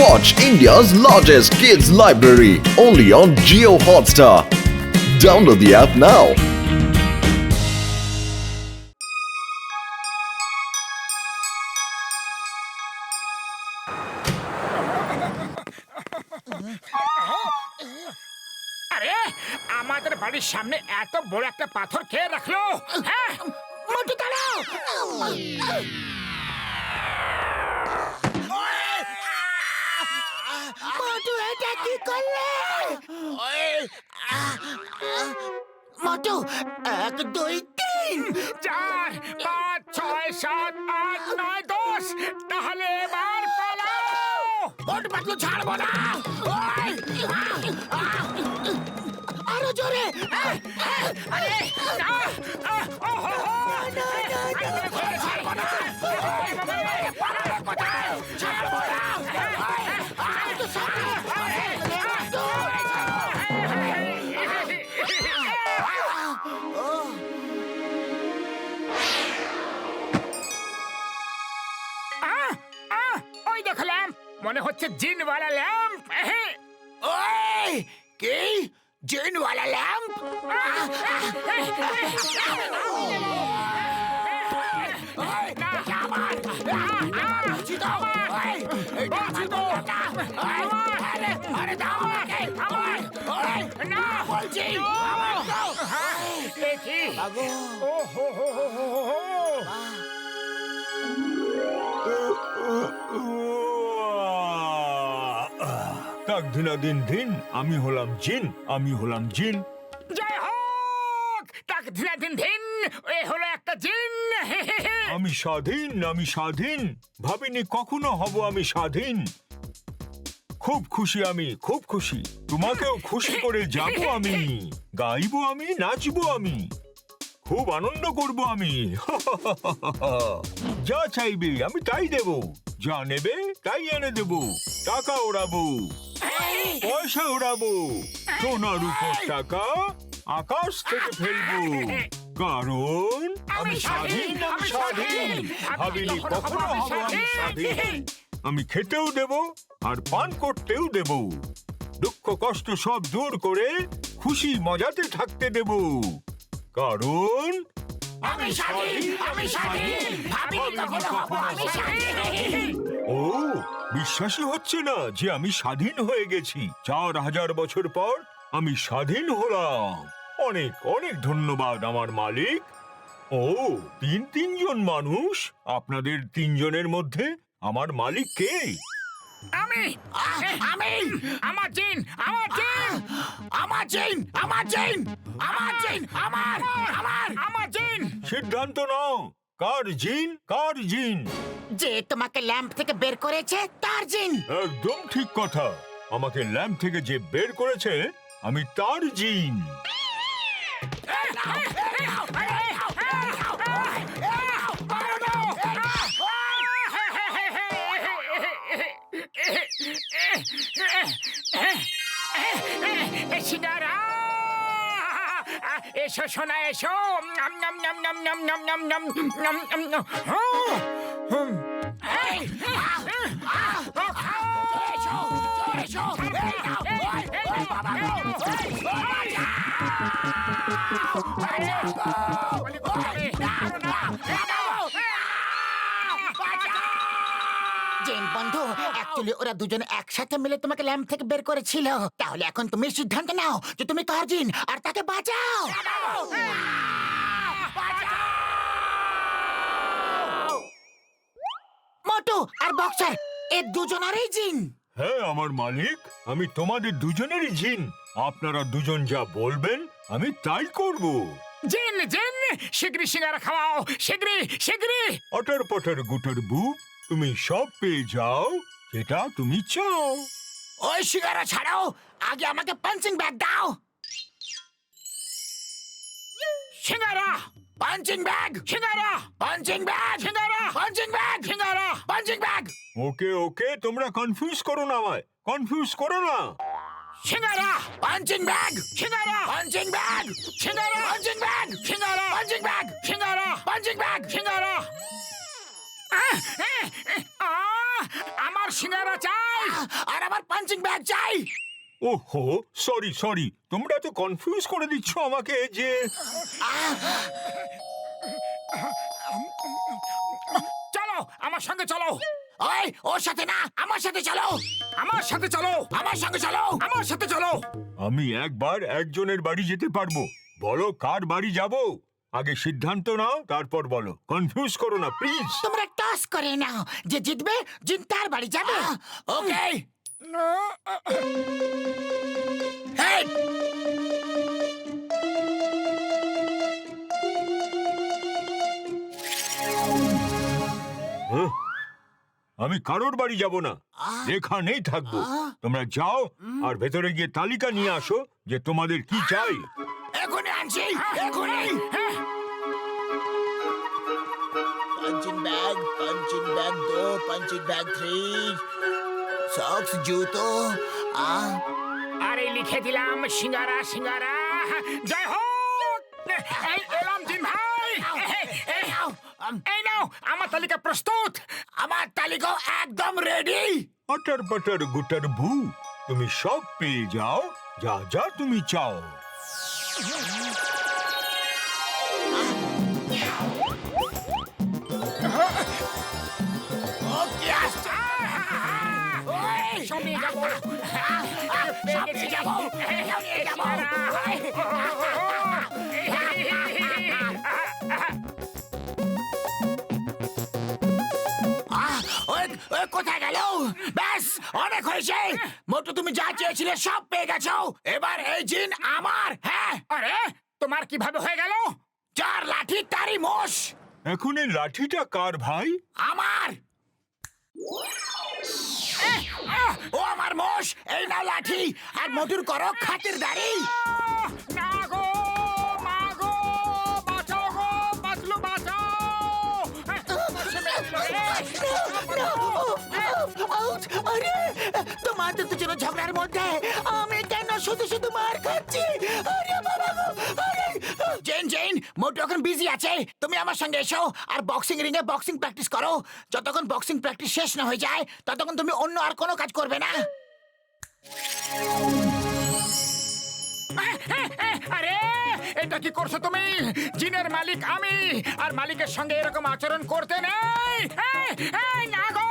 Watch India's largest kids library only on Jio Hotstar. Download the app now. আরে আমাদের বাড়ির সামনে এত বড় একটা পাথর কে রাখলো? হ্যাঁ, মোটু দাঁড়াও। মোটু এটা কি করলে? মোটু 1 2 3 4 5 6 7 8 9 10 তাহলে এবার পালাও। মোটু পাতলু ছাড়বো না। আরো জোরে। আরে না। ছাড়বো না। ছাড়বো না। ওই দেখলাম, মনে হচ্ছে জিনওয়ালা ল্যাম্প। ওই কি জিনওয়ালা ল্যাম্প? তাক দিনা দিন দিন আমি হলাম জিন, আমি হলাম জিন। জয় হোক! তাক দিনা দিন দিন, এ হলো একটা জিন। আমি স্বাধীন, আমি স্বাধীন। ভাবিনি কখনো হব আমি স্বাধীন। খুব খুশি আমি, খুব খুশি। তোমাকেও খুশি করে যাব আমি। গাইবো আমি, নাচবো আমি। খুব আনন্দ করব আমি। যা চাইবে আমি তাই দেব, যা নেবে তাই এনে দেব। টাকা ওড়াবো, পয়সা ওড়াবো, সোনার উপর টাকা আকাশ থেকে ফেলবো। কারণ আমি স্বাধীন, আমি স্বাধীন। ভাবিনি কখনো হব আমি স্বাধীন। আমি খেতেও দেব আর পান করতেও দেব। দুঃখ কষ্ট সব দূর করে খুশি মজাতে থাকতে দেব। কারণ আমি স্বাধীন, আমি স্বাধীন। ভাবিনি কখনো হব আমি স্বাধীন। ও, বিশ্বাসই হচ্ছে না যে আমি স্বাধীন হয়ে গেছি। 4000 বছর পর আমি স্বাধীন হলাম। অনেক অনেক ধন্যবাদ আমার মালিক। ও, তিনজন মানুষ। আপনাদের 3 জনের মধ্যে আমার মালিক কে? আমি আমি আমার জিন, আমার জিন, আমার জিন, আমার জিন, আমার জিন, আমার জিন। সিদ্ধান্ত নাও, কার জিন, কার জিন? যে তোমাকে ল্যাম্প থেকে বের করেছে তার জিন। একদম ঠিক কথা। আমাকে ল্যাম্প থেকে যে বের করেছে আমি তার জিন। সিঙ্গারা, এসো সোনা এসো। নাম নাম নাম নাম নাম নাম নাম নাম নাম নাম নাম। জেন বন্ধু, অ্যাকচুয়ালি ওরা দুজনে একসাথে মিলে তোমাকে ল্যাম্প থেকে বের করেছিল। তাহলে এখন তুমি সিদ্ধান্ত নাও যে তুমি কার জিন আর তাকে বাঁচাও। মোটু আর বক্সার, এ দুজনেরই জিন। হ্যাঁ আমার মালিক, আমি তোমাদের দুজনেরই জিন। আপনারা দুজন যা বলবেন আমি তাই করব। জিন জিন, শিগগিরই সিঙ্গারা খাওয়াও, শিগগিরই শিগগিরই। অটর পটর গুটর বু, তুমি সব পেয়ে যাও যেটা তুমি চাও। ওই সিঙ্গারা ছাড়াও, আগে আমাকে পাঞ্চিং ব্যাগ দাও। সিঙ্গারা, পাঞ্চিং ব্যাগ, সিঙ্গারা, পাঞ্চিং ব্যাগ, সিঙ্গারা, পাঞ্চিং ব্যাগ, সিঙ্গারা, পাঞ্চিং ব্যাগ। ওকে ওকে, তোমরা কনফিউজ করো না, আমায় কনফিউজ করো না। সিঙ্গারা, পাঞ্চিং ব্যাগ, সিঙ্গারা, পাঞ্চিং ব্যাগ, সিঙ্গারা, পাঞ্চিং ব্যাগ, সিঙ্গারা, পাঞ্চিং ব্যাগ, সিঙ্গারা, পাঞ্চিং ব্যাগ, সিঙ্গারা। আমার সিঙ্গারা চাই আর আমার পাঞ্চিং ব্যাগ চাই। ওহো, সরি সরি, তোমরা তো কনফিউজ করে দিচ্ছ আমাকে যে চলো আমার সঙ্গে চলো। ওই ওর সাথে না, আমার সাথে চলো। আমার সাথে চলো, আমার সঙ্গে চলো, আমার সাথে চলো। আমি একবার একজনের বাড়ি যেতে পারবো। বলো কার বাড়ি যাব? আগে সিদ্ধান্ত নাও, তারপর বলো। কনফিউজ করো না প্লিজ। তোমরা টস করে নাও, যে জিতবে জিন তার বাড়ি যাবে। ওকে। হেই, হ্যাঁ? আমি কারোর বাড়ি যাব না, এখানেই থাকবো। তোমরা যাও আর ভেতরে গিয়ে তালিকা নিয়ে আসো যে তোমাদের কি চাই। এখনই আনছি, এখনই। Punching bag 2, punching bag 3, socks जूतो। আরে লিখে দিলাম সিঙ্গারা সিঙ্গারা। জয় হোক। এই এলাম জিন ভাই। এই নাও আমার তালিকা প্রস্তুত। আমার তালিকা একদম রেডি। আটার পাটার গুটার ভু, তুমি সব পেয়ে যাও যা যা তুমি চাও। ওকে আসছে। ওই সঙ্গে যাব, সঙ্গে যাব, সঙ্গে যাব। কোথায় গেল? ব্যাস অনেক হয়েছে। মোটু তুমি যা চেয়েছিলে সব পেয়ে গেছো। এবার এই জিন আমার। হ্যাঁ। আরে তোমার কিভাবে হয়ে গেল? চার লাঠি তারি মোষ। এখন এই লাঠিটা কার ভাই? আমার। ও আমার মোষ। এই নাও লাঠি আর মোটুর করো খাতিরদারি। না গো, মা গো, বাঁচাও গো, বাঁচলো বাঁচাও। আরে তোমাদের দুজনের ঝগড়ার মধ্যে আমি কেন শুধু শুধু মার খাচ্ছি? আরে বাবা গো, আরে জেন জেন, মোটু এখন বিজি আছে। তুমি আমার সঙ্গে এসো আর বক্সিং রিং এ বক্সিং প্র্যাকটিস করো। যতক্ষণ বক্সিং প্র্যাকটিস শেষ না হয়ে যায় ততক্ষণ তুমি অন্য আর কোনো কাজ করবে না। আরে এটা কি করছো তুমি? জিনের মালিক আমি, আর মালিকের সঙ্গে এরকম আচরণ করতে নেই। না গো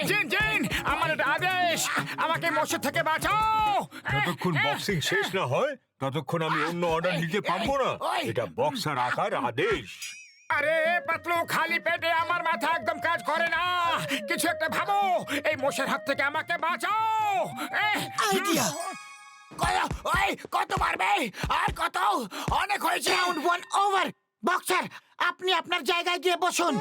জিন জিন, আমার এটা আদেশ। আমাকে মোষের থেকে বাঁচাও। যতক্ষণ বক্সিং শেষ না হয় ততক্ষণ আমি অন্য অর্ডার নিতে পারবো না। এটা বক্সার আকার আদেশ। আরে পাতলু, খালি পেটে আমার মাথা একদম কাজ করে না। কিছু একটা ভাবো। এই মোষের হাত থেকে আমাকে বাঁচাও। আইডিয়া। ওই কত মারবে? আর কত? অনেক হয়েছে। Round 1 over. বক্সার, আপনি আপনার জায়গায় গিয়ে বসুন।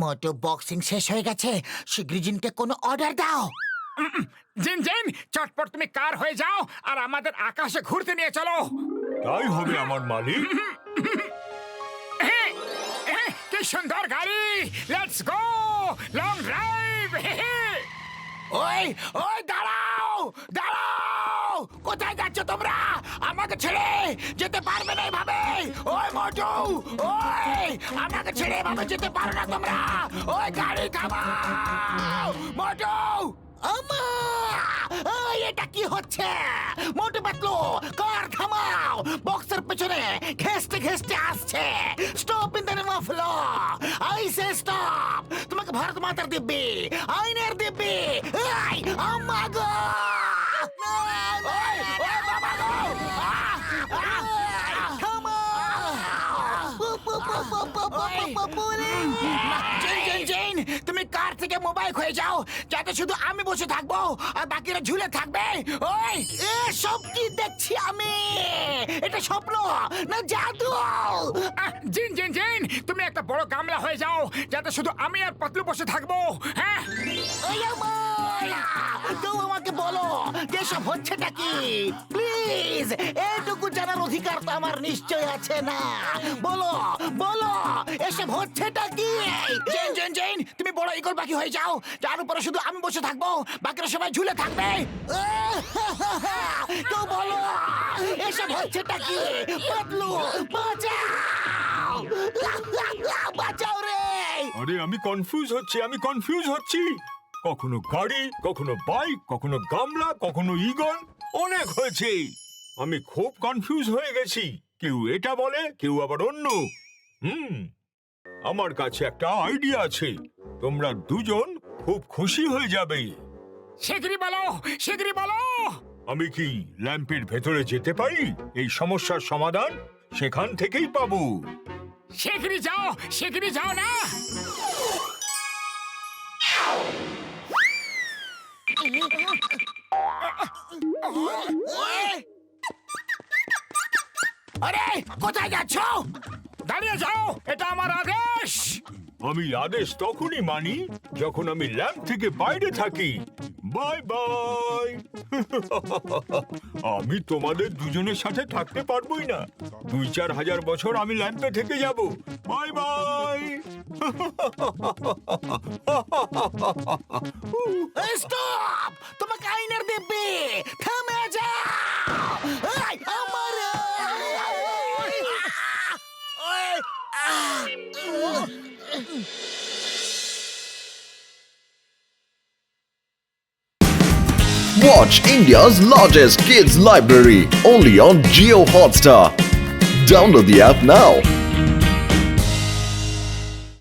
মোটো বক্সিং শেষ হয়ে গেছে। শিগগিরই জিনকে কোনো অর্ডার দাও। জিন জিন, চটপট তুমি কার হয়ে যাও আর আমাদের আকাশে ঘুরতে নিয়ে চলো। তাই হবে আমার মালিক। কি সুন্দর গাড়ি। Let's go long drive. ওই ওই দাঁড়াও দাঁড়াও, কোথায় যাচ্ছ তোমরা? আমাকে ছেড়ে যেতে পারবে না এভাবে। ওই মোটু, ওই আমাকে ছেড়ে এভাবে যেতে পারো না তোমরা। ওই গাড়ি থামাও। মোটু, এটা কি হচ্ছে? মোটু পাতলু, কার থামাও। বক্সের পেছনে ঘেস্টে ঘেস্টে আসছে। Stop in the name of law. I say stop. তোমাকে ভারত মাতার দিব্যি, আইনের দিব্যি। আম্মা গো, বাবা গো, তুমি কার থেকে মোবাইল হয়ে যাও যাতে শুধু আমি বসে থাকবো আর বাকিরা ঝুলে থাকবে। ওই এসব কি দেখছি আমি? এটা স্বপ্ন না জাদু? জিন জিন জিন, তুমি একটা বড় গামলা হয়ে যাও যাতে শুধু আমি আর পাতলু বসে থাকবো। হ্যাঁ, কেউ আমাকে বলো এসব হচ্ছেটা কি? প্লিজ, এইটুকু জানার অধিকার তো আমার নিশ্চয় আছে না? বলো বলো, এসব হচ্ছেটা কি? জেন জেন জেন, তুমি বড় ইগল পাখি হয়ে যাও যার উপরে শুধু আমি বসে থাকবো, বাকিরা সবাই ঝুলে থাকবে। তো বলো এসব হচ্ছেটা কি? পাতলু বাঁচাও, বাঁচাও রে। আরে আমি কনফিউজ হচ্ছি কখনো গাড়ি কখনো বাইক কখনো গামলা কখনো ঈগল অনেক হয়েছে আমি খুব কনফিউজ হয়ে গেছি কেউ এটা বলে কেউ আবার অন্য আমার কাছে একটা আইডিয়া আছে তোমরা দুজন খুব খুশি হয়ে যাবে শিগগিরই বলো আমি কি ল্যাম্পের ভেতরে যেতে পারি এই সমস্যার সমাধান সেখান থেকেই পাবো শিগগিরই যাও না আরে কোথায় যাচ্ছ দাঁড়িয়ে যাও এটা আমার আদেশ আমি আদেশ তখনই মানি যখন আমি ল্যাম্প থেকে বাইরে থাকি বাই বাই আমি তোমাদের দুজনের সাথে থাকতে পারবোই না 2-4 হাজার বছর আমি ল্যাম্পে থেকে যাব বাই বাই স্টপ তোমাকে আইনের দিব্যি থামে যাও এই, আমার Watch India's largest kids library only on Geo Hotstar. Download the app now.